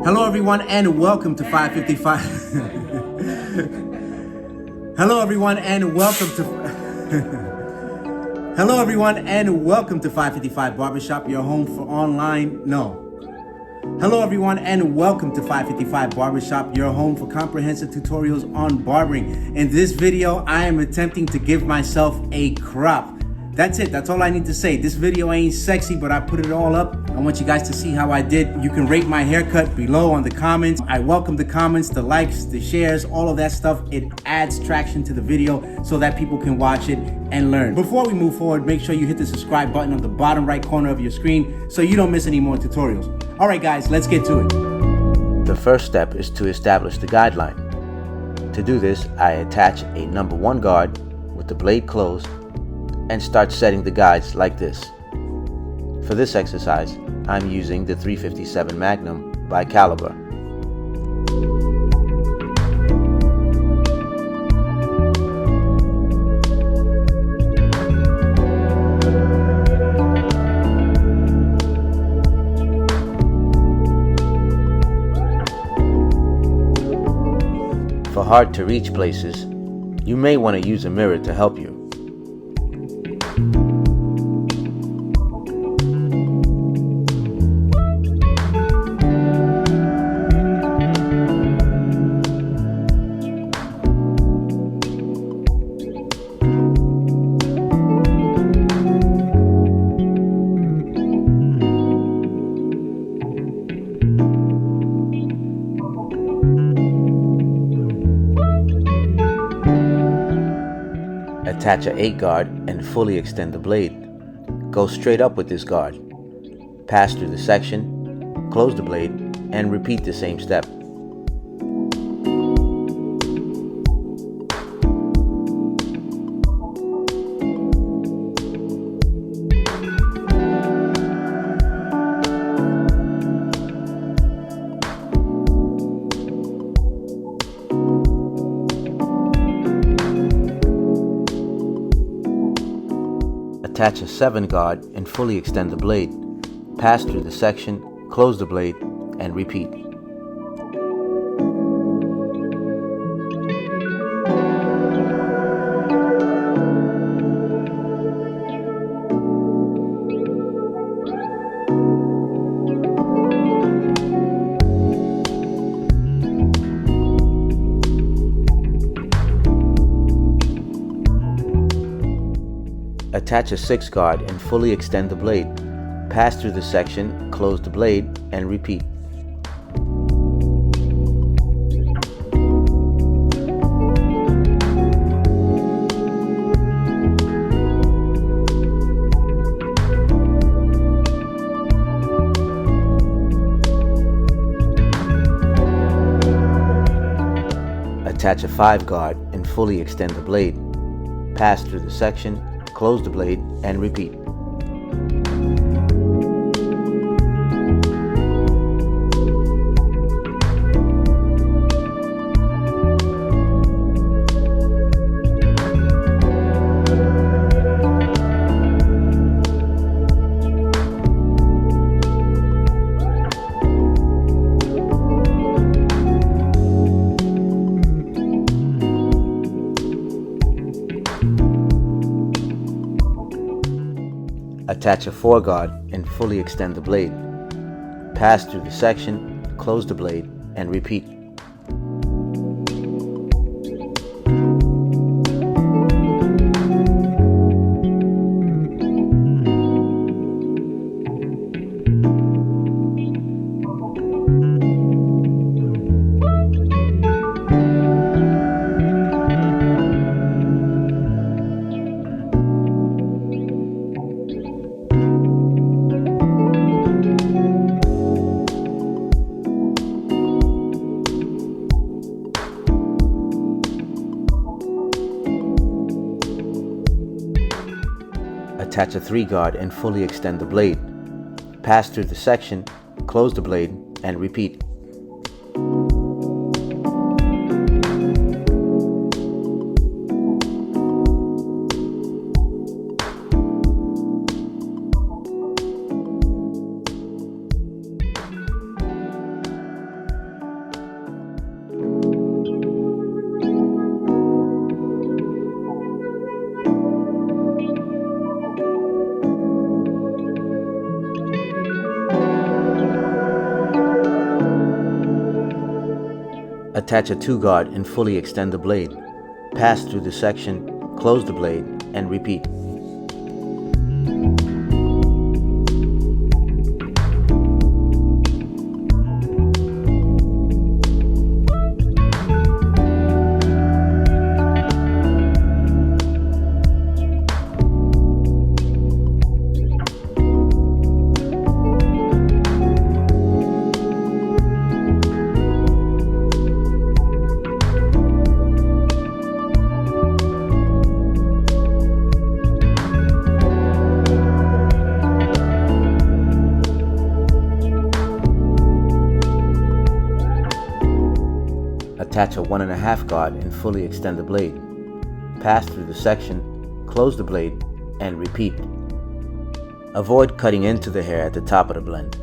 Hello everyone and welcome to 555. Hello everyone and welcome to Hello everyone and welcome to 555 Barbershop, your home for online Hello everyone and welcome to 555 Barbershop, your home for comprehensive tutorials on barbering. In this video, I am attempting to give myself a crop. That's it, that's all I need to say. This video ain't sexy, but I put it all up. I want you guys to see how I did. You can rate my haircut below on the comments. I welcome the comments, the likes, the shares, all of that stuff. It adds traction to the video so that people can watch it and learn. Before we move forward, make sure you hit the subscribe button on the bottom right corner of your screen so you don't miss any more tutorials. All right, guys, let's get to it. The first step is to establish the guideline. To do this, I attach a number 1 guard with the blade closed and start setting the guides like this. For this exercise, I'm using the 357 Magnum by Caliber. For hard to reach places, you may want to use a mirror to help you. Attach an 8 guard and fully extend the blade. Go straight up with this guard. Pass through the section, close the blade, and repeat the same step. Attach a 7 guard and fully extend the blade. Pass through the section, close the blade, and repeat. Attach a 6 guard and fully extend the blade. Pass through the section, close the blade, and repeat. Attach a 5 guard and fully extend the blade. Pass through the section, close the blade, and repeat. Attach a 4 guard and fully extend the blade. Pass through the section, close the blade, and repeat. Attach a 3 guard and fully extend the blade. Pass through the section, close the blade, and repeat. Attach a 2 guard and fully extend the blade. Pass through the section, close the blade, and repeat. Attach a 1.5 guard and fully extend the blade. Pass through the section, close the blade, and repeat. Avoid cutting into the hair at the top of the blend.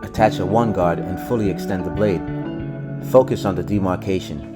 Attach a 1 guard and fully extend the blade. Focus on the demarcation.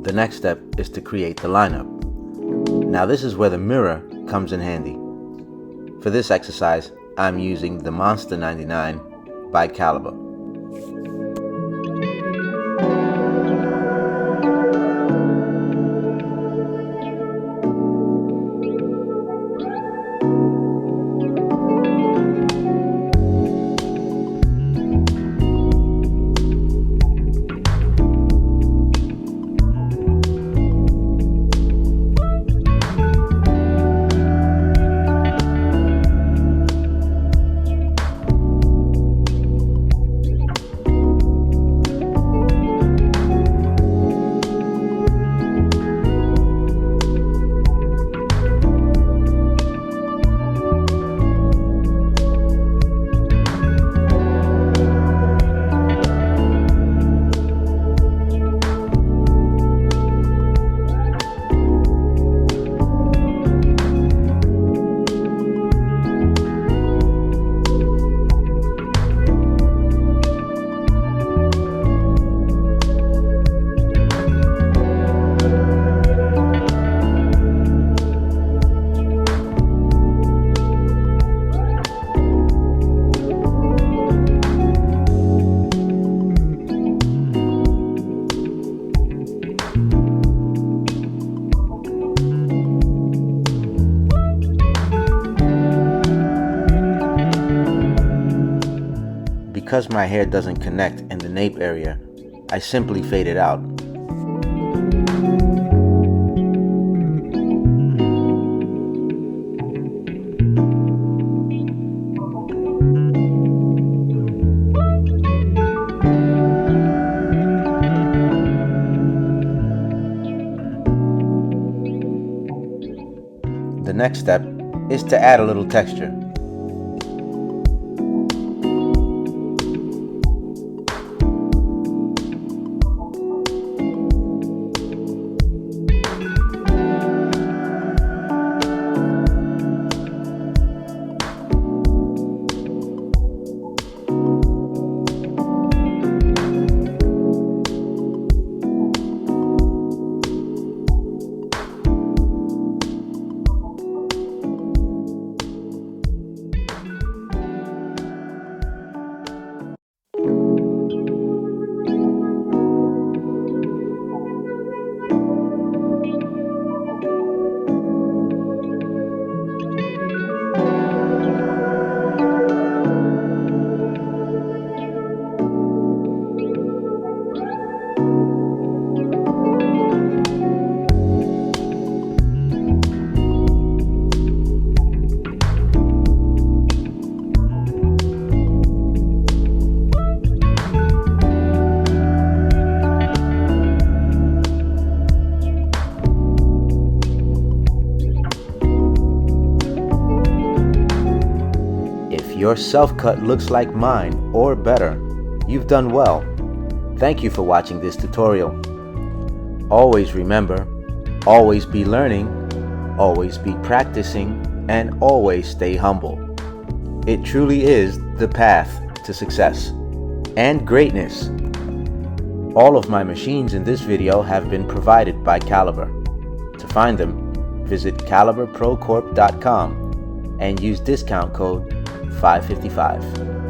The next step is to create the lineup. Now this is where the mirror comes in handy. For this exercise, I'm using the Monster 99 by Caliber. Because my hair doesn't connect in the nape area, I simply fade it out. The next step is to add a little texture. your self-cut looks like mine or better, you've done well. Thank you for watching this tutorial. Always remember, always be learning, always be practicing, and always stay humble. It truly is the path to success and greatness. All of my machines in this video have been provided by Caliber. To find them, visit caliberprocorp.com and use discount code 555.